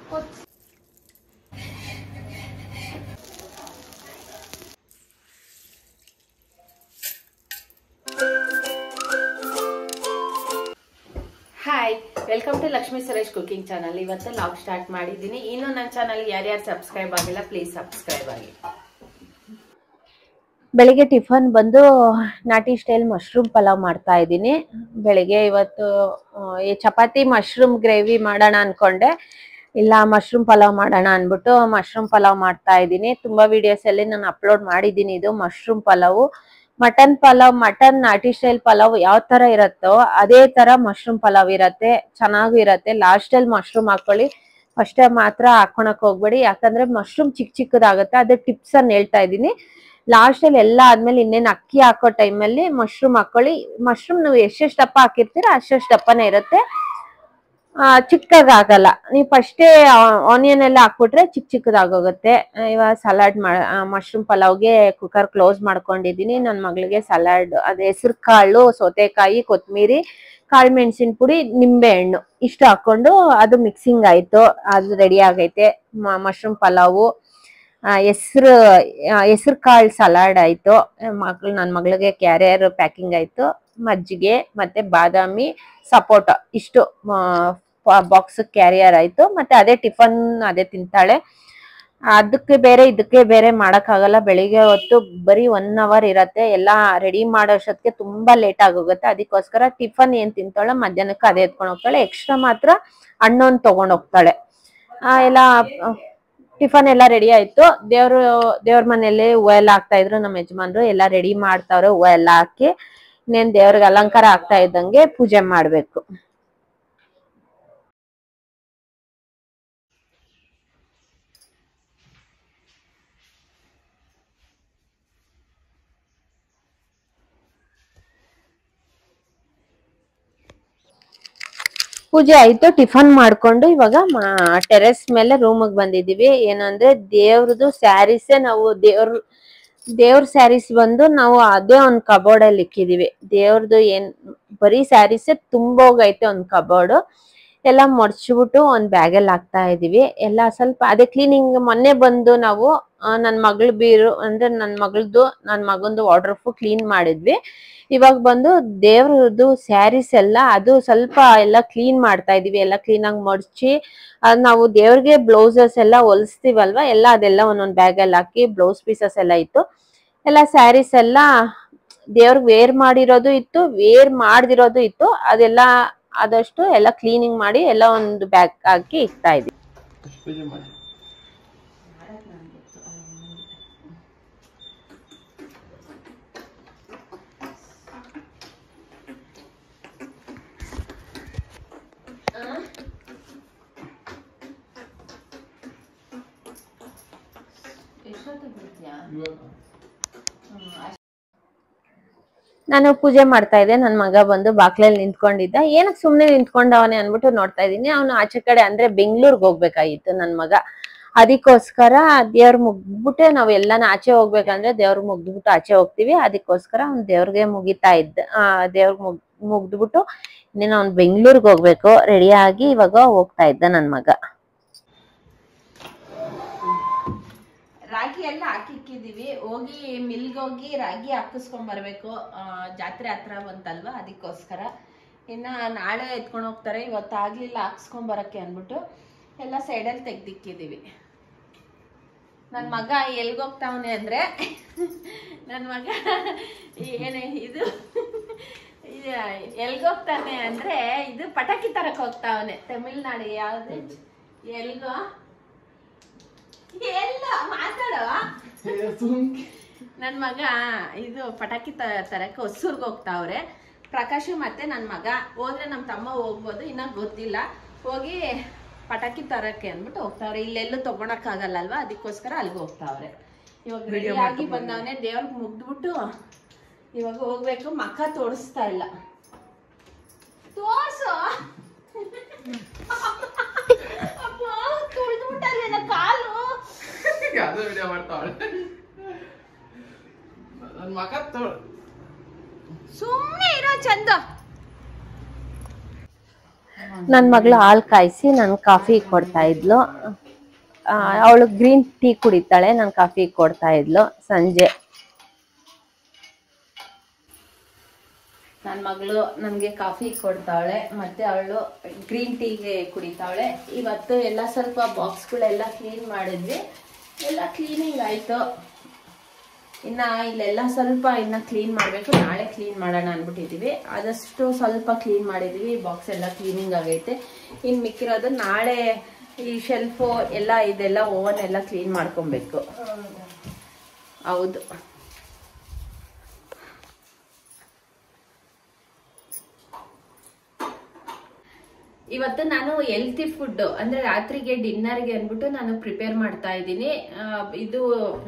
Hi, welcome to Lakshmi Suresh cooking channel. ಇವತ್ತು log start ಮಾಡಿದ್ದೀನಿ. ಇನ್ನು ನನ್ನ ಚಾನಲ್ ಯಾರ್ಯಾರು ಸಬ್ಸ್ಕ್ರೈಬ್ ಆಗಿಲ್ಲ ಪ್ಲೀಸ್ ಸಬ್ಸ್ಕ್ರೈಬ್ ಆಗಿ. ಬೆಳಿಗ್ಗೆ ಟಿಫನ್ ಬಂದು ನಾಟಿ ಸ್ಟೈಲ್ ಮಶ್ರೂಮ್ ಪಲಾವ್ ಮಾಡ್ತಾ ಇದ್ದೀನಿ. ಬೆಳಿಗ್ಗೆ ಇವತ್ತು ಚಪಾತಿ ಮಶ್ರೂಮ್ ಗ್ರೇವಿ ಮಾಡೋಣ ಅನ್ಕೊಂಡೆ, ಇಲ್ಲ ಮಶ್ರೂಮ್ ಪಲಾವ್ ಮಾಡೋಣ ಅನ್ಬಿಟ್ಟು ಮಶ್ರೂಮ್ ಪಲಾವ್ ಮಾಡ್ತಾ ಇದ್ದೀನಿ. ತುಂಬಾ ವಿಡಿಯೋಸ್ ಅಲ್ಲಿ ನಾನು ಅಪ್ಲೋಡ್ ಮಾಡಿದ್ದೀನಿ. ಇದು mushroom pulao, mutton pulao, mutton ನಾಟಿ ಸ್ಟೈಲ್ ಪಲಾವ್ ಯಾವ ತರ ಇರತ್ತೋ ಅದೇ ತರ ಮಶ್ರೂಮ್ ಪಲಾವ್ ಇರತ್ತೆ, ಚೆನ್ನಾಗೂ ಇರತ್ತೆ. ಲಾಸ್ಟ್ ಅಲ್ಲಿ ಮಶ್ರೂಮ್ ಹಾಕೊಳ್ಳಿ, ಫಸ್ಟ್ ಮಾತ್ರ ಹಾಕೊಳಕ್ ಹೋಗ್ಬೇಡಿ, ಯಾಕಂದ್ರೆ ಮಶ್ರೂಮ್ ಚಿಕ್ಕ ಚಿಕ್ಕದಾಗತ್ತೆ. ಅದೇ ಟಿಪ್ಸ್ ಅನ್ನ ಹೇಳ್ತಾ ಇದ್ದೀನಿ. ಲಾಸ್ಟ್ ಅಲ್ಲಿ ಎಲ್ಲ ಆದ್ಮೇಲೆ ಇನ್ನೇನು ಅಕ್ಕಿ ಹಾಕೋ ಟೈಮಲ್ಲಿ ಮಶ್ರೂಮ್ ಹಾಕೊಳ್ಳಿ. ಮಶ್ರೂಮ್ ನೀವು ಎಷ್ಟೆಷ್ಟು ದಪ್ಪ ಹಾಕಿರ್ತೀರ ಅಷ್ಟೆಷ್ಟು ದಪ್ಪನೇ ಇರುತ್ತೆ, ಚಿಕ್ಕದಾಗಲ್ಲ. ನೀವು ಫಸ್ಟೇ ಆನಿಯನ್ ಎಲ್ಲ ಹಾಕ್ಬಿಟ್ರೆ ಚಿಕ್ಕ ಚಿಕ್ಕದಾಗೋಗುತ್ತೆ. ಇವಾಗ ಸಲಾಡ್ ಮಶ್ರೂಮ್ ಪಲಾವ್ಗೆ ಕುಕ್ಕರ್ ಕ್ಲೋಸ್ ಮಾಡ್ಕೊಂಡಿದ್ದೀನಿ. ನನ್ನ ಮಗಳಿಗೆ ಸಲಾಡ್ ಅದೇ ಹೆಸರು ಕಾಳು, ಸೌತೆಕಾಯಿ, ಕೊತ್ತಂಬರಿ, ಕಾಳು ಮೆಣಸಿನ ಪುಡಿ, ನಿಂಬೆ ಹಣ್ಣು ಇಷ್ಟು ಹಾಕೊಂಡು ಅದು ಮಿಕ್ಸಿಂಗ್ ಆಯ್ತು. ಅದು ರೆಡಿ ಆಗೈತೆ ಮಶ್ರೂಮ್ ಪಲಾವು. ಹೆಸರು ಕಾಳು ಸಲಾಡ್ ಆಯ್ತು. ನನ್ನ ಮಗಳಿಗೆ ಕ್ಯಾರಿಯರ್ ಪ್ಯಾಕಿಂಗ್ ಆಯ್ತು. ಮಜ್ಜಿಗೆ ಮತ್ತೆ ಬಾದಾಮಿ, ಸಪೋಟ ಇಷ್ಟು ಬಾಕ್ಸ್ ಕ್ಯಾರಿಯರ್ ಆಯ್ತು. ಮತ್ತೆ ಅದೇ ಟಿಫನ್ ಅದೇ ತಿಂತಾಳೆ. ಅದಕ್ಕೆ ಬೇರೆ ಇದಕ್ಕೆ ಬೇರೆ ಮಾಡಕ್ಕಾಗಲ್ಲ. ಬೆಳಿಗ್ಗೆ ಹೊತ್ತು ಬರೀ 1 hour ಇರತ್ತೆ. ಎಲ್ಲ ರೆಡಿ ಮಾಡೋಷ್ಟೊತ್ತಿಗೆ ತುಂಬಾ ಲೇಟ್ ಆಗೋಗುತ್ತೆ. ಅದಕ್ಕೋಸ್ಕರ ಟಿಫನ್ ಏನ್ ತಿಂತಾಳೆ ಮಧ್ಯಾಹ್ನಕ್ಕೆ ಅದೇ ಎತ್ಕೊಂಡು ಹೋಗ್ತಾಳೆ. ಎಕ್ಸ್ಟ್ರಾ ಮಾತ್ರ ಹಣ್ಣೊಂದು ತಗೊಂಡ್ ಹೋಗ್ತಾಳೆ. ಎಲ್ಲ ಟಿಫನ್ ಎಲ್ಲ ರೆಡಿ ಆಯ್ತು. ದೇವ್ರ ಮನೆಯಲ್ಲಿ ಹೂವು ಎಲ್ಲ ಹಾಕ್ತಾ ಇದ್ರು ನಮ್ಮ ಯಜಮಾನ್ರು. ಎಲ್ಲ ರೆಡಿ ಮಾಡ್ತಾವ್ರೆ. ಹೂವು ಎಲ್ಲ ಹಾಕಿ ಇನ್ನೇನ್ ದೇವ್ರಿಗೆ ಅಲಂಕಾರ ಆಗ್ತಾ ಇದ್ದಂಗೆ ಪೂಜೆ ಮಾಡ್ಬೇಕು. ಪೂಜೆ ಆಯ್ತು. ಟಿಫನ್ ಮಾಡ್ಕೊಂಡು ಇವಾಗ ಟೆರೆಸ್ ಮೇಲೆ ರೂಮಿಗೆ ಬಂದಿದೀವಿ. ಏನಂದ್ರೆ ದೇವ್ರದ್ದು ಸ್ಯಾರೀಸೇ ನಾವು ದೇವ್ರ ಸ್ಯಾರೀಸ್ ಬಂದು ನಾವು ಅದೇ ಒಂದ್ ಕಬೋರ್ಡ್ ಅಲ್ಲಿ ಇಕ್ಕಿದೀವಿ. ದೇವ್ರದ್ದು ಬರೀ ಸ್ಯಾರೀಸೇ ತುಂಬೋಗೈತೆ ಒಂದ್ ಕಬೋರ್ಡ್. ಎಲ್ಲ ಮಡ್ಚ್ಬಿಟ್ಟು ಒಂದ್ ಬ್ಯಾಗಲ್ಲಿ ಹಾಕ್ತಾ ಇದೀವಿ. ಎಲ್ಲ ಸ್ವಲ್ಪ ಅದೇ ಕ್ಲೀನಿಂಗ್ ಮೊನ್ನೆ ಬಂದು ನಾವು ನನ್ ಮಗಳ ಬೀರು ಅಂದ್ರೆ ನನ್ ಮಗಂದು ವಾರ್ಡ್ರೋಬ್ ಕ್ಲೀನ್ ಮಾಡಿದ್ವಿ. ಇವಾಗ ಬಂದು ದೇವ್ರದ್ದು ಸ್ಯಾರೀಸ್ ಎಲ್ಲ ಅದು ಸ್ವಲ್ಪ ಎಲ್ಲ ಕ್ಲೀನ್ ಮಾಡ್ತಾ ಇದೀವಿ. ಎಲ್ಲ ಕ್ಲೀನ್ ಆಗಿ ಮಡ್ಚಿ ನಾವು ದೇವ್ರಿಗೆ ಬ್ಲೌಸಸ್ ಎಲ್ಲ ಹೊಲಿಸ್ತೀವಲ್ವಾ, ಎಲ್ಲ ಅದೆಲ್ಲ ಒಂದೊಂದ್ ಬ್ಯಾಗ್ ಅಲ್ಲಿ ಹಾಕಿ ಬ್ಲೌಸ್ ಪೀಸಸ್ ಎಲ್ಲ ಇತ್ತು. ಎಲ್ಲ ಸ್ಯಾರೀಸ್ ಎಲ್ಲ ದೇವ್ರಿಗೆ ವೇರ್ ಮಾಡಿರೋದು ಇತ್ತು, ವೇರ್ ಮಾಡ್ದಿರೋದು ಇತ್ತು. ಅದೆಲ್ಲ ಆದಷ್ಟು ಎಲ್ಲ ಕ್ಲೀನಿಂಗ್ ಮಾಡಿ ಎಲ್ಲ ಒಂದು ಬ್ಯಾಗ್ ಹಾಕಿ ಇಕ್ತಾ ಇದೀವಿ. ನಾನು ಪೂಜೆ ಮಾಡ್ತಾ ಇದ್ದೆ. ನನ್ ಮಗ ಬಂದು ಬಾಕ್ಲಲ್ಲಿ ನಿಂತ್ಕೊಂಡಿದ್ದ. ಏನಕ್ಕೆ ಸುಮ್ನೆ ನಿಂತ್ಕೊಂಡವನೆ ಅನ್ಬಿಟ್ಟು ನೋಡ್ತಾ ಇದೀನಿ. ಅವನು ಆಚೆ ಕಡೆ ಅಂದ್ರೆ ಬೆಂಗ್ಳೂರ್ಗ್ ಹೋಗ್ಬೇಕಾಗಿತ್ತು ನನ್ ಮಗ. ಅದಕ್ಕೋಸ್ಕರ ದೇವ್ರ ಮುಗ್ದ್ಬಿಟ್ಟೆ ನಾವ್ ಎಲ್ಲಾನ ಆಚೆ ಹೋಗ್ಬೇಕಂದ್ರೆ ದೇವ್ರ ಮುಗ್ದ್ಬಿಟ್ಟು ಆಚೆ ಹೋಗ್ತಿವಿ. ಅದಕ್ಕೋಸ್ಕರ ಅವ್ನ್ ದೇವ್ರಿಗೆ ಮುಗಿತಾ ಇದ್ದ. ದೇವ್ರ ಮುಗ್ದ್ಬಿಟ್ಟು ಇನ್ನೇನು ಅವ್ನ್ ಬೆಂಗ್ಳೂರ್ಗ್ ಹೋಗ್ಬೇಕು. ರೆಡಿ ಆಗಿ ಇವಾಗ ಹೋಗ್ತಾ ಇದ್ದ ನನ್ ಮಗ. ರಾಗಿ ಎಲ್ಲ ಹಾಕಿಕ್ಕಿದೀವಿ. ಹೋಗಿ ಮಿಲ್ಗೆ ಹೋಗಿ ರಾಗಿ ಹಾಕಿಸ್ಕೊಂಡ್ ಬರ್ಬೇಕು. ಜಾತ್ರೆ ಹತ್ರ ಬಂತಲ್ವಾ, ಅದಕ್ಕೋಸ್ಕರ ಇನ್ನ ನಾಳೆ ಎತ್ಕೊಂಡು ಹೋಗ್ತಾರೆ. ಇವತ್ತಾಗ್ಲಿಲ್ಲ ಹಾಕ್ಸ್ಕೊಂಡ್ ಬರಕ್ಕೆ ಅನ್ಬಿಟ್ಟು ಎಲ್ಲ ಸೈಡಲ್ಲಿ ತೆಗ್ದಿಕ್ಕಿದೀವಿ. ನನ್ ಮಗ ಎಲ್ಗೋಗ್ತಾವನೆ ಅಂದ್ರೆ ನನ್ ಮಗ ಏನೇ ಇದು ಎಲ್ಗೋಗ್ತಾನೆ ಅಂದ್ರೆ ಇದು ಪಟಾಕಿ ತರಕ್ ಹೋಗ್ತಾವನೆ. ತಮಿಳ್ನಾಡು ಯಾವ್ದು ಎಲ್ಗೋ ಎಲ್ಲ ಮಾತಾಡೋ. ನನ್ ಮಗ ಇದು ಪಟಾಕಿ ತರಕ್ಕೆ ಹೊಸೂರ್ಗ್ ಹೋಗ್ತಾವ್ರೆ. ಪ್ರಕಾಶ್ ಮತ್ತೆ ನನ್ ಮಗ ಹೋದ್ರೆ ನಮ್ ತಮ್ಮ ಹೋಗ್ಬೋದು, ಇನ್ನ ಗೊತ್ತಿಲ್ಲ. ಹೋಗಿ ಪಟಾಕಿ ತರಕ್ಕೆ ಅಂದ್ಬಿಟ್ಟು ಹೋಗ್ತಾವ್ರೆ. ಇಲ್ಲೆಲ್ಲೂ ತಗೊಳಕ್ ಆಗಲ್ಲ ಅಲ್ವಾ, ಅದಕ್ಕೋಸ್ಕರ ಅಲ್ಲಿಗೆ ಹೋಗ್ತಾವ್ರೆ. ಇವಾಗ ರೆಡಿಯಾಗಿ ಬಂದವನೆ. ದೇವ್ರಿಗೆ ಮುಗ್ದ್ಬಿಟ್ಟು ಇವಾಗ ಹೋಗ್ಬೇಕು. ಮಖ ತೋರಿಸ್ತಾ ಇಲ್ಲ, ತೋರ್ಸು. ತುಳಿದ್ಬಿಟ್ಟಲ್ಲ ಕಾಲು. ಸುಮ್ಮನೆ ಇರೋ ಚಂದ. ನನ್ ಮಗಳು ಹಾಲ್ ಕಾಯಿಸಿ ನನ್ ಕಾಫಿ ಕೊಡ್ತಾ ಇದ್ಲು. ಅವಳು ಗ್ರೀನ್ ಟೀ ಕುಡಿತಾಳೆ, ನನ್ ಕಾಫಿ ಕೊಡ್ತಾ ಇದ್ಲು ಸಂಜೆ. ನನ್ನ ಮಗಳು ನಮ್ಗೆ ಕಾಫಿ ಕೊಡ್ತಾವಳೆ, ಮತ್ತೆ ಅವಳು ಗ್ರೀನ್ ಟೀಗೆ ಕುಡಿತಾವಳೆ. ಇವತ್ತು ಎಲ್ಲ ಸ್ವಲ್ಪ ಬಾಕ್ಸ್ಗಳೆಲ್ಲ ಕ್ಲೀನ್ ಮಾಡಿದ್ವಿ, ಎಲ್ಲ ಕ್ಲೀನಿಂಗ್ ಆಯ್ತು. ಇನ್ನ ಇಲ್ಲೆಲ್ಲ ಸ್ವಲ್ಪ ಇನ್ನ ಕ್ಲೀನ್ ಮಾಡ್ಬೇಕು, ನಾಳೆ ಕ್ಲೀನ್ ಮಾಡೋಣ ಅನ್ಬಿಟ್ಟಿದೀವಿ. ಆದಷ್ಟು ಸ್ವಲ್ಪ ಕ್ಲೀನ್ ಮಾಡಿದೀವಿ, ಬಾಕ್ಸ್ ಎಲ್ಲ ಕ್ಲೀನಿಂಗ್ ಆಗೈತೆ. ಇನ್ ಮಿಕ್ಕಿರೋದು ನಾಳೆ ಈ ಶೆಲ್ಫು ಎಲ್ಲ ಇದೆಲ್ಲ ಓವನ್ ಎಲ್ಲ ಕ್ಲೀನ್ ಮಾಡ್ಕೊಬೇಕು. ಹೌದು, ಇವತ್ತು ನಾನು ಹೆಲ್ತಿ ಫುಡ್ ಅಂದ್ರೆ ರಾತ್ರಿಗೆ ಡಿನ್ನರ್ಗೆ ಅನ್ಬಿಟ್ಟು ನಾನು ಪ್ರಿಪೇರ್ ಮಾಡ್ತಾ ಇದ್ದೀನಿ. ಇದು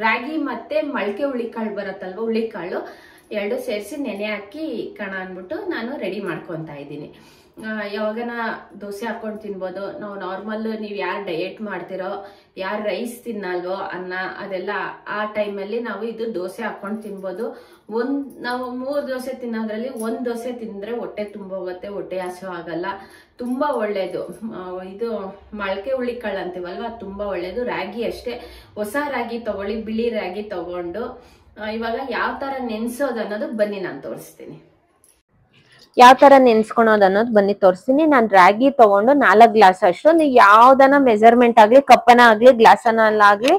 ರಾಗಿ ಮತ್ತೆ ಮೊಳಕೆ ಹುಳಿಕಾಳು ಬರುತ್ತಲ್ವ, ಹುಳಿಕಾಳು ಎರಡು ಸೇರಿಸಿ ನೆನೆ ಹಾಕಿ ಕಣ ಅನ್ಬಿಟ್ಟು ನಾನು ರೆಡಿ ಮಾಡ್ಕೊತಾ ಇದ್ದೀನಿ. ಯಾವಾಗನ ದೋಸೆ ಹಾಕೊಂಡು ತಿನ್ಬೋದು ನಾವು. ನಾರ್ಮಲ್ ನೀವು ಯಾರು ಡಯೆಟ್ ಮಾಡ್ತಿರೋ, ಯಾರು ರೈಸ್ ತಿನ್ನಲ್ವೋ ಅನ್ನ ಅದೆಲ್ಲ, ಆ ಟೈಮಲ್ಲಿ ನಾವು ಇದು ದೋಸೆ ಹಾಕೊಂಡು ತಿನ್ಬೋದು. ನಾವು 3 ದೋಸೆ ತಿನ್ನೋದ್ರಲ್ಲಿ 1 ದೋಸೆ ತಿಂದ್ರೆ ಹೊಟ್ಟೆ ತುಂಬ ಹೋಗುತ್ತೆ, ಹೊಟ್ಟೆ ಹಸಿವು ಆಗಲ್ಲ, ತುಂಬಾ ಒಳ್ಳೇದು. ಇದು ಮೊಳಕೆ ಹುಳಿಕಾಳು ಅಂತೀವಲ್ವ, ಅದು ತುಂಬಾ ಒಳ್ಳೇದು. ರಾಗಿ ಅಷ್ಟೇ, ಹೊಸ ರಾಗಿ ತಗೊಳ್ಳಿ, ಬಿಳಿ ರಾಗಿ ತಗೊಂಡು ಇವಾಗ ಯಾವ ತರ ನೆನ್ಸೋದು ಅನ್ನೋದು ಬನ್ನಿ ನಾನು ತೋರಿಸ್ತೀನಿ. ಯಾವ ತರ ನೆನ್ಸ್ಕೊಳೋದು ಅನ್ನೋದು ಬನ್ನಿ ತೋರಿಸ್ತೀನಿ. ನಾನು ರಾಗಿ ತಗೊಂಡು 4 ಗ್ಲಾಸ್ ಅಷ್ಟು, ನೀವು ಯಾವ್ದನ ಮೆಜರ್ಮೆಂಟ್ ಆಗ್ಲಿ, ಕಪ್ಪನ ಆಗ್ಲಿ, ಗ್ಲಾಸನಲ್ಲಾಗ್ಲಿ,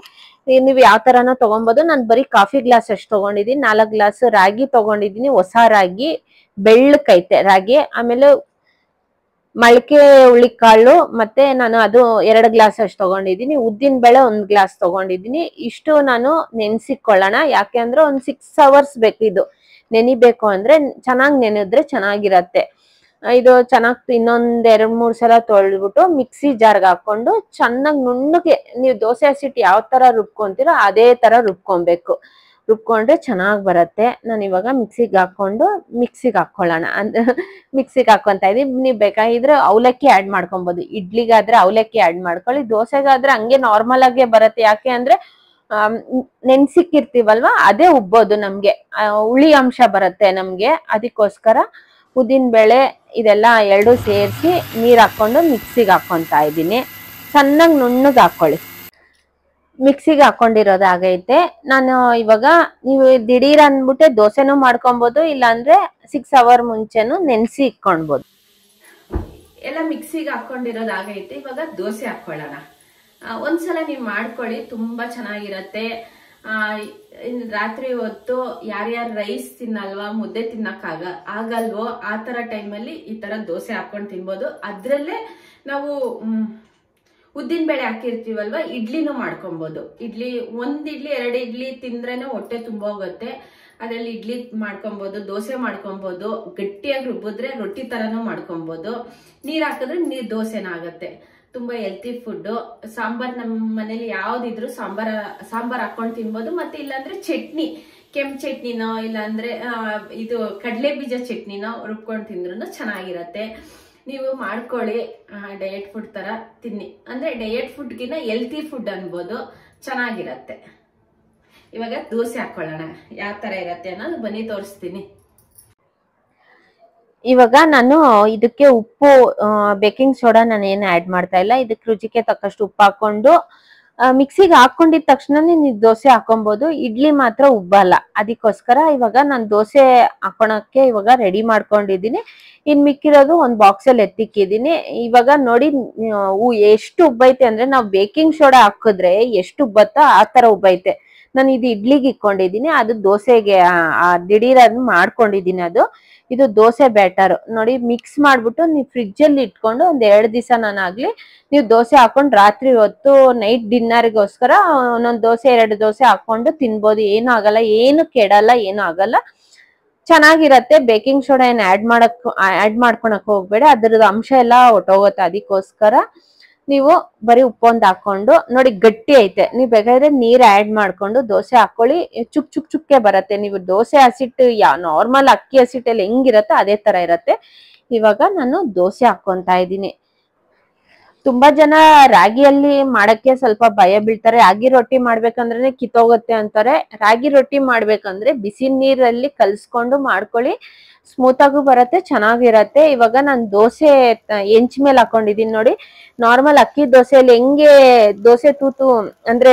ನೀವು ಯಾವ ತರನ ತಗೊಬೋದು. ನಾನು ಬರೀ ಕಾಫಿ ಗ್ಲಾಸ್ ಅಷ್ಟು ತಗೊಂಡಿದ್ದೀನಿ. 4 ಗ್ಲಾಸ್ ರಾಗಿ ತಗೊಂಡಿದ್ದೀನಿ, ಹೊಸ ರಾಗಿ, ಬೆಳ್ಳಕೈತೆ ರಾಗಿ. ಆಮೇಲೆ ಮೊಳಕೆ ಹುಳಿಕಾಳು ಮತ್ತೆ ನಾನು ಅದು 2 ಗ್ಲಾಸ್ ಅಷ್ಟು ತಗೊಂಡಿದ್ದೀನಿ. ಉದ್ದಿನ ಬೇಳೆ 1 ಗ್ಲಾಸ್ ತಗೊಂಡಿದ್ದೀನಿ. ಇಷ್ಟು ನಾನು ನೆನ್ಸಿಕೊಳ್ಳೋಣ, ಯಾಕೆ ಅಂದ್ರೆ ಒಂದು 6 ಅವರ್ಸ್ ಬೇಕು ಇದು ನೆನಿಬೇಕು. ಅಂದ್ರೆ ಚೆನ್ನಾಗಿ ನೆನೆದ್ರೆ ಚೆನ್ನಾಗಿರತ್ತೆ. ಇದು ಚೆನ್ನಾಗಿ ಇನ್ನೊಂದ್ 2-3 ಸಲ ತೊಳೆದ್ಬಿಟ್ಟು ಮಿಕ್ಸಿ ಜಾರ್ಗೆ ಹಾಕೊಂಡು ಚೆನ್ನಾಗಿ ನುಣ್ಣಗೆ, ನೀವು ದೋಸೆ ಹಸಿಟ್ಟು ಯಾವ ತರ ರುಬ್ಕೊಂತೀರೋ ಅದೇ ತರ ರುಬ್ಕೊಬೇಕು. ರುಬ್ಕೊಂಡ್ರೆ ಚೆನ್ನಾಗಿ ಬರುತ್ತೆ. ನಾನು ಇವಾಗ ಮಿಕ್ಸಿಗೆ ಹಾಕೊಳ್ಳೋಣ ಅಂದ್ರೆ ಮಿಕ್ಸಿಗೆ ಹಾಕೊಂತ ಇದೀನಿ. ನೀವು ಬೇಕಾಗಿದ್ರೆ ಅವಲಕ್ಕಿ ಆಡ್ ಮಾಡ್ಕೊಬಹುದು. ಇಡ್ಲಿಗಾದ್ರೆ ಅವಲಕ್ಕಿ ಆಡ್ ಮಾಡ್ಕೊಳ್ಳಿ, ದೋಸೆಗಾದ್ರೆ ಹಂಗೆ ನಾರ್ಮಲ್ ಆಗೇ ಬರುತ್ತೆ. ಯಾಕೆ ಅಂದ್ರೆ ನೆನ್ಸಿಕ್ಕಿರ್ತೀವಲ್ವಾ, ಅದೇ ಉಬ್ಬೋದು, ನಮ್ಗೆ ಹುಳಿ ಅಂಶ ಬರುತ್ತೆ ನಮ್ಗೆ. ಅದಕ್ಕೋಸ್ಕರ ಉದ್ದಿನ ಬೇಳೆ ಇದೆಲ್ಲ ಎರಡು ಸೇರಿಸಿ ನೀರ್ ಹಾಕೊಂಡು ಮಿಕ್ಸಿಗೆ ಹಾಕೊಂತ ಇದ್ದೀನಿ. ಚೆನ್ನಾಗಿ ನುಣ್ಣಗೆ ಹಾಕೊಳ್ಳಿ. ಮಿಕ್ಸಿಗೆ ಹಾಕೊಂಡಿರೋದಾಗೈತೆ. ನಾನು ಇವಾಗ ನೀವು ದಿಢೀರ್ ಅಂದ್ಬಿಟ್ಟೆ ದೋಸೆನೂ ಮಾಡ್ಕೊಬಹುದು, ಇಲ್ಲಾಂದ್ರೆ 6 ಅವರ್ ಮುಂಚೆನು ನೆನ್ಸಿ ಇಟ್ಕೊಳ್ಬಹುದು. ಎಲ್ಲ ಮಿಕ್ಸಿಗೆ ಹಾಕೊಂಡಿರೋದಾಗೈತೆ. ಇವಾಗ ದೋಸೆ ಹಾಕೊಳ್ಳೋಣ. ಒಂದ್ಸಲ ನೀವು ಮಾಡ್ಕೊಳ್ಳಿ, ತುಂಬಾ ಚೆನ್ನಾಗಿರತ್ತೆ. ರಾತ್ರಿ ಹೊತ್ತು ಯಾರ್ಯಾರು ರೈಸ್ ತಿನ್ನಲ್ವಾ, ಮುದ್ದೆ ಆಗಲ್ವೋ, ಆ ತರ ಟೈಮಲ್ಲಿ ಈ ತರ ದೋಸೆ ಹಾಕೊಂಡು ತಿನ್ಬೋದು. ಅದ್ರಲ್ಲೇ ನಾವು ಉದ್ದಿನ ಬೇಳೆ ಹಾಕಿರ್ತೀವಲ್ವಾ, ಇಡ್ಲಿನೂ ಮಾಡ್ಕೊಬಹುದು. ಇಡ್ಲಿ 1 ಇಡ್ಲಿ 2 ಇಡ್ಲಿ ತಿಂದ್ರೇನೆ ಹೊಟ್ಟೆ ತುಂಬ ಹೋಗುತ್ತೆ. ಅದ್ರಲ್ಲಿ ಇಡ್ಲಿ ಮಾಡ್ಕೊಬಹುದು, ದೋಸೆ ಮಾಡ್ಕೊಬಹುದು. ಗಟ್ಟಿಯಾಗಿ ರುಬ್ಬಿದ್ರೆ ರೊಟ್ಟಿ ತರನೂ ಮಾಡ್ಕೊಬಹುದು. ನೀರ್ ಹಾಕಿದ್ರೆ ದೋಸೆನ ಆಗತ್ತೆ. ತುಂಬಾ ಹೆಲ್ತಿ ಫುಡ್. ಸಾಂಬಾರ್ ನಮ್ಮ ಮನೇಲಿ ಯಾವ್ದಿದ್ರು ಸಾಂಬಾರ್ ಹಾಕೊಂಡು ತಿನ್ಬೋದು. ಮತ್ತೆ ಇಲ್ಲಾಂದ್ರೆ ಚಟ್ನಿ, ಕೆಂಪು ಚಟ್ನಿನೋ ಇಲ್ಲಾಂದ್ರೆ ಇದು ಕಡಲೆ ಬೀಜ ಚಟ್ನಿನೋ ರುಬ್ಕೊಂಡು ತಿಂದ್ರು ಚೆನ್ನಾಗಿರತ್ತೆ. ನೀವು ಮಾಡ್ಕೊಳ್ಳಿ, ಡಯಟ್ ಫುಡ್ ತರ ತಿನ್ನಿ. ಅಂದ್ರೆ ಡಯಟ್ ಫುಡ್ಗಿನ ಹೆಲ್ತಿ ಫುಡ್ ಅನ್ಬೋದು, ಚೆನ್ನಾಗಿರತ್ತೆ. ಇವಾಗ ದೋಸೆ ಹಾಕೊಳ್ಳೋಣ, ಯಾವ ತರ ಇರತ್ತೆ ಅನ್ನೋದು ಬನ್ನಿ ತೋರಿಸ್ತೀನಿ. ಇವಾಗ ನಾನು ಇದಕ್ಕೆ ಉಪ್ಪು, ಬೇಕಿಂಗ್ ಸೋಡಾ ನಾನು ಏನು ಆಡ್ ಮಾಡ್ತಾ ಇಲ್ಲ. ಇದಕ್ಕೆ ರುಚಿಗೆ ತಕ್ಕಷ್ಟು ಉಪ್ಪು ಹಾಕೊಂಡು ಮಿಕ್ಸಿಗೆ ಹಾಕೊಂಡಿದ ತಕ್ಷಣನೇ ನೀವು ದೋಸೆ ಹಾಕೊಬಹುದು. ಇಡ್ಲಿ ಮಾತ್ರ ಉಬ್ಬಲ್ಲ. ಅದಕ್ಕೋಸ್ಕರ ಇವಾಗ ನಾನು ದೋಸೆ ಹಾಕೊಳಕ್ಕೆ ಇವಾಗ ರೆಡಿ ಮಾಡ್ಕೊಂಡಿದ್ದೀನಿ. ಇನ್ ಮಿಕ್ಕಿರೋದು ಒಂದು ಬಾಕ್ಸಲ್ಲಿ ಎತ್ತಿಕ್ಕಿದ್ದೀನಿ. ಇವಾಗ ನೋಡಿ ಎಷ್ಟು ಉಬ್ಬೈತೆ ಅಂದ್ರೆ, ನಾವು ಬೇಕಿಂಗ್ ಸೋಡಾ ಹಾಕಿದ್ರೆ ಎಷ್ಟು ಉಬ್ಬತ್ತೋ ಆ ತರ ಉಬ್ಬೈತೆ. ನಾನು ಇದು ಇಡ್ಲಿಗೆ ಇಟ್ಕೊಂಡಿದ್ದೀನಿ, ಅದು ದೋಸೆಗೆ ದಿಢೀರ್ ಅದನ್ನ ಮಾಡ್ಕೊಂಡಿದ್ದೀನಿ. ಇದು ದೋಸೆ ಬ್ಯಾಟರ್ ನೋಡಿ. ಮಿಕ್ಸ್ ಮಾಡ್ಬಿಟ್ಟು ನೀವು ಫ್ರಿಡ್ಜ್ ಅಲ್ಲಿ ಇಟ್ಕೊಂಡು ಒಂದ್ 2 ದಿವಸ ನಾನಾಗ್ಲಿ ನೀವು ದೋಸೆ ಹಾಕೊಂಡು ರಾತ್ರಿ ಹೊತ್ತು ನೈಟ್ ಡಿನ್ನರ್ಗೋಸ್ಕರ ಒಂದೊಂದ್ ದೋಸೆ 2 ದೋಸೆ ಹಾಕೊಂಡು ತಿನ್ಬೋದು. ಏನು ಆಗಲ್ಲ, ಏನು ಕೆಡಲ್ಲ, ಏನು ಆಗಲ್ಲ, ಚೆನ್ನಾಗಿರತ್ತೆ. ಬೇಕಿಂಗ್ ಸೋಡಾ ಏನು ಆಡ್ ಮಾಡ್ಕೊಳಕ್ ಹೋಗ್ಬೇಡ, ಅದ್ರದ್ದು ಅಂಶ ಎಲ್ಲ ಹೊಟ್ಟೋಗುತ್ತೆ. ಅದಕ್ಕೋಸ್ಕರ ನೀವು ಬರೀ ಉಪ್ಪೊಂದು ಹಾಕೊಂಡು ನೋಡಿ, ಗಟ್ಟಿ ಐತೆ. ನೀವು ಬೇಕಾದ್ರೆ ನೀರ್ ಆಡ್ ಮಾಡ್ಕೊಂಡು ದೋಸೆ ಹಾಕೊಳ್ಳಿ, ಚುಕ್ಕೆ ಬರತ್ತೆ. ನೀವು ದೋಸೆ ಹಸಿಟ್ಟು ನಾರ್ಮಲ್ ಅಕ್ಕಿ ಹಸಿಟ್ಟಲ್ಲಿ ಹೆಂಗಿರತ್ತೆ ಅದೇ ತರ ಇರತ್ತೆ. ಇವಾಗ ನಾನು ದೋಸೆ ಹಾಕೊಂತ ಇದ್ದೀನಿ. ತುಂಬಾ ಜನ ರಾಗಿಯಲ್ಲಿ ಮಾಡಕ್ಕೆ ಸ್ವಲ್ಪ ಭಯ ಬೀಳ್ತಾರೆ. ರಾಗಿ ರೊಟ್ಟಿ ಮಾಡ್ಬೇಕಂದ್ರೆ ಕಿತ್ತೋಗುತ್ತೆ ಅಂತಾರೆ. ರಾಗಿ ರೊಟ್ಟಿ ಮಾಡ್ಬೇಕಂದ್ರೆ ಬಿಸಿ ನೀರಲ್ಲಿ ಕಲ್ಸ್ಕೊಂಡು ಮಾಡ್ಕೊಳ್ಳಿ. ಸ್ಮೂತ್ ಆಗು ಬರುತ್ತೆ, ಚೆನ್ನಾಗಿರತ್ತೆ. ಇವಾಗ ನಾನು ದೋಸೆ ಹೆಂಚ್ ಮೇಲೆ ಹಾಕೊಂಡಿದೀನಿ ನೋಡಿ. ನಾರ್ಮಲ್ ಅಕ್ಕಿ ದೋಸೆಯಲ್ಲಿ ಹೆಂಗೆ ದೋಸೆ ತೂತು ಅಂದ್ರೆ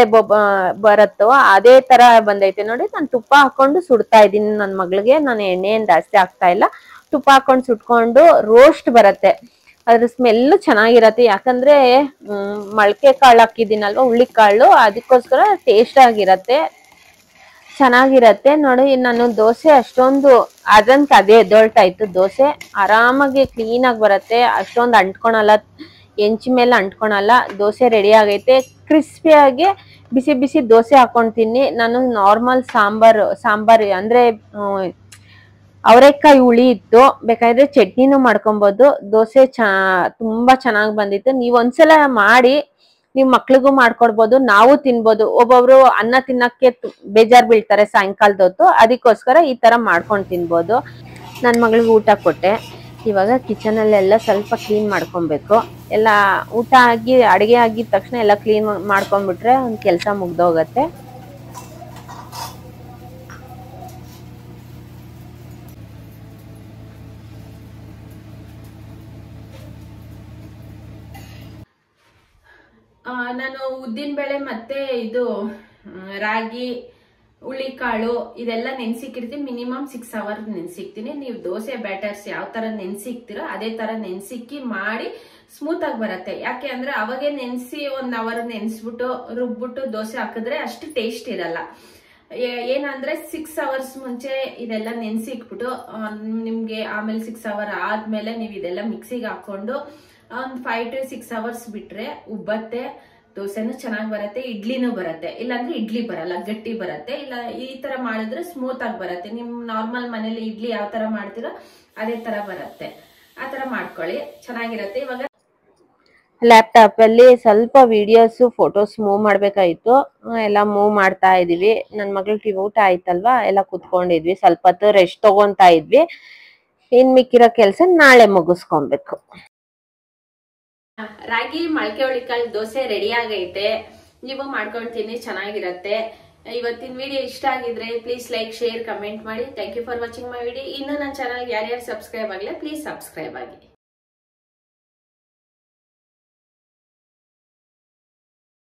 ಬರುತ್ತೋ ಅದೇ ತರ ಬಂದೈತೆ ನೋಡಿ. ನಾನು ತುಪ್ಪ ಹಾಕೊಂಡು ಸುಡ್ತಾ ಇದ್ದೀನಿ ನನ್ನ ಮಗಳಿಗೆ. ನಾನು ಎಣ್ಣೆ ಏನ್ ಜಾಸ್ತಿ ಹಾಕ್ತಾ ಇಲ್ಲ, ತುಪ್ಪ ಹಾಕೊಂಡು ಸುಟ್ಕೊಂಡು ರೋಸ್ಟ್ ಬರತ್ತೆ. ಅದ್ರ ಸ್ಮೆಲ್ ಚೆನ್ನಾಗಿರತ್ತೆ, ಯಾಕಂದ್ರೆ ಮೊಳಕೆ ಕಾಳು ಹಾಕಿದ್ದೀನಲ್ವಾ, ಹುಳ್ಳಿಕಾಳು, ಅದಕ್ಕೋಸ್ಕರ ಟೇಸ್ಟ್ ಆಗಿರತ್ತೆ, ಚೆನ್ನಾಗಿರತ್ತೆ ನೋಡಿ. ನಾನು ದೋಸೆ ಅಷ್ಟೊಂದು ಅದಂತ ಅದೇ ಎದ್ದೊಳ್ತಾಯ್ತು. ದೋಸೆ ಆರಾಮಾಗಿ ಕ್ಲೀನ್ ಆಗಿ ಬರತ್ತೆ, ಅಷ್ಟೊಂದು ಅಂಟ್ಕೊಳಲ್ಲ, ಹೆಂಚ್ ಮೇಲೆ ಅಂಟ್ಕೊಳಲ್ಲ. ದೋಸೆ ರೆಡಿ ಆಗೈತೆ. ಕ್ರಿಸ್ಪಿಯಾಗಿ ಬಿಸಿ ಬಿಸಿ ದೋಸೆ ಹಾಕೊಂತೀನಿ ನಾನು. ನಾರ್ಮಲ್ ಸಾಂಬಾರ್ ಅಂದ್ರೆ ಅವರೆಕಾಯಿ ಹುಳಿ ಇತ್ತು, ಬೇಕಾದ್ರೆ ಚಟ್ನಿನೂ ಮಾಡ್ಕೊಬಹುದು. ದೋಸೆ ತುಂಬಾ ಚೆನ್ನಾಗಿ ಬಂದಿತ್ತು. ನೀವ್ ಒಂದ್ಸಲ ಮಾಡಿ ನಿಮ್ ಮಕ್ಳಿಗೂ ಮಾಡ್ಕೊಡ್ಬೋದು, ನಾವು ತಿನ್ಬೋದು. ಒಬ್ಬೊಬ್ರು ಅನ್ನ ತಿನ್ನಕ್ಕೆ ಬೇಜಾರ್ ಬೀಳ್ತಾರೆ ಸಾಯಂಕಾಲದ ಹೊತ್ತು, ಅದಕ್ಕೋಸ್ಕರ ಈ ತರ ಮಾಡ್ಕೊಂಡು ತಿನ್ಬೋದು. ನನ್ ಮಗಳಿಗೆ ಊಟ ಕೊಟ್ಟೆ. ಇವಾಗ ಕಿಚನ್ ಅಲ್ಲೆಲ್ಲ ಸ್ವಲ್ಪ ಕ್ಲೀನ್ ಮಾಡ್ಕೊಬೇಕು. ಎಲ್ಲ ಊಟ ಆಗಿ ಅಡಿಗೆ ಆಗಿದ ತಕ್ಷಣ ಎಲ್ಲ ಕ್ಲೀನ್ ಮಾಡ್ಕೊಂಡ್ಬಿಟ್ರೆ ಒಂದ್ ಕೆಲ್ಸ ಮುಗ್ದೋಗತ್ತೆ. ನಾನು ಉದ್ದಿನ ಬೇಳೆ ಮತ್ತೆ ಇದು ರಾಗಿ, ಹುಳಿಕಾಳು ಇದೆಲ್ಲ ನೆನ್ಸಿಕ್ಕಿರ್ತೀನಿ. Minimum 6 hour ನೆನ್ಸಿಕ್ತೀನಿ. ನೀವು ದೋಸೆ ಬ್ಯಾಟರ್ಸ್ ಯಾವ ತರ ನೆನ್ಸಿಕ್ತಿರೋ ಅದೇ ತರ ನೆನ್ಸಿಕ್ಕಿ ಮಾಡಿ ಸ್ಮೂತ್ ಆಗಿ ಬರತ್ತೆ. ಯಾಕೆ ಅಂದ್ರೆ ಅವಾಗೆ ನೆನ್ಸಿ 1 ಅವರ್ ನೆನ್ಸ್ಬಿಟ್ಟು ರುಬ್ಬಿಟ್ಟು ದೋಸೆ ಹಾಕಿದ್ರೆ ಅಷ್ಟು ಟೇಸ್ಟ್ ಇರಲ್ಲ. ಏನಂದ್ರೆ 6 ಅವರ್ಸ್ ಮುಂಚೆ ಇದೆಲ್ಲ ನೆನ್ಸಿಕ್ಬಿಟ್ಟು ನಿಮ್ಗೆ ಆಮೇಲೆ 6 ಅವರ್ ಆದ್ಮೇಲೆ ನೀವು ಇದೆಲ್ಲ ಮಿಕ್ಸಿಗೆ ಹಾಕೊಂಡು ಒಂದು 5 to 6 ಅವರ್ಸ್ ಬಿಟ್ರೆ ಉಬ್ಬತ್ತೆ, ದೋಸೆನೂ ಚೆನ್ನಾಗಿ ಬರುತ್ತೆ, ಇಡ್ಲಿನೂ ಬರುತ್ತೆ. ಇಲ್ಲಾಂದ್ರೆ ಇಡ್ಲಿ ಬರಲ್ಲ, ಗಟ್ಟಿ ಬರುತ್ತೆ. ಇಲ್ಲ ಈ ತರ ಮಾಡಿದ್ರೆ ಸ್ಮೂತ್ ಆಗಿ ಬರುತ್ತೆ. ನಿಮ್ ನಾರ್ಮಲ್ ಮನೇಲಿ ಇಡ್ಲಿ ಯಾವ ತರ ಮಾಡ್ತೀರೋ ಅದೇ ತರ ಬರುತ್ತೆ. ಆ ತರ ಮಾಡ್ಕೊಳ್ಳಿ, ಚೆನ್ನಾಗಿರತ್ತೆ. ಇವಾಗ ಲ್ಯಾಪ್ಟಾಪ್ ಅಲ್ಲಿ ಸ್ವಲ್ಪ ವಿಡಿಯೋಸ್ ಫೋಟೋಸ್ ಮೂವ್ ಮಾಡ್ಬೇಕಾಯ್ತು, ಎಲ್ಲ ಮೂವ್ ಮಾಡ್ತಾ ಇದೀವಿ. ನನ್ ಮಗಳಿಗೆ ಊಟ ಆಯ್ತಲ್ವಾ, ಎಲ್ಲ ಕುತ್ಕೊಂಡಿದ್ವಿ, ಸ್ವಲ್ಪ ಹೊತ್ತು ರೆಸ್ಟ್ ತಗೊಂತಾ ಇದ್ವಿ. ಇನ್ ಮಿಕ್ಕಿರೋ ಕೆಲ್ಸ ನಾಳೆ ಮುಗಿಸ್ಕೊಬೇಕು. ರಾಗಿ ಮೊಳಕೆ ಹುಳಿಕಾಳು ದೋಸೆ ರೆಡಿ ಆಗೈತೆ. ನೀವು ಮಾಡ್ಕೊಳ್ತೀನಿ, ಚೆನ್ನಾಗಿರತ್ತೆ. ಇವತ್ತಿನ ವಿಡಿಯೋ ಇಷ್ಟ ಆಗಿದ್ರೆ ಪ್ಲೀಸ್ ಲೈಕ್, ಶೇರ್, ಕಮೆಂಟ್ ಮಾಡಿ. Thank you for watching my video. ಇನ್ನು ನನ್ನ ಚಾನಲ್ ಯಾರ್ಯಾರು ಸಬ್ಸ್ಕ್ರೈಬ್ ಆಗಿಲ್ಲ ಪ್ಲೀಸ್ ಸಬ್ಸ್ಕ್ರೈಬ್ ಆಗಿ.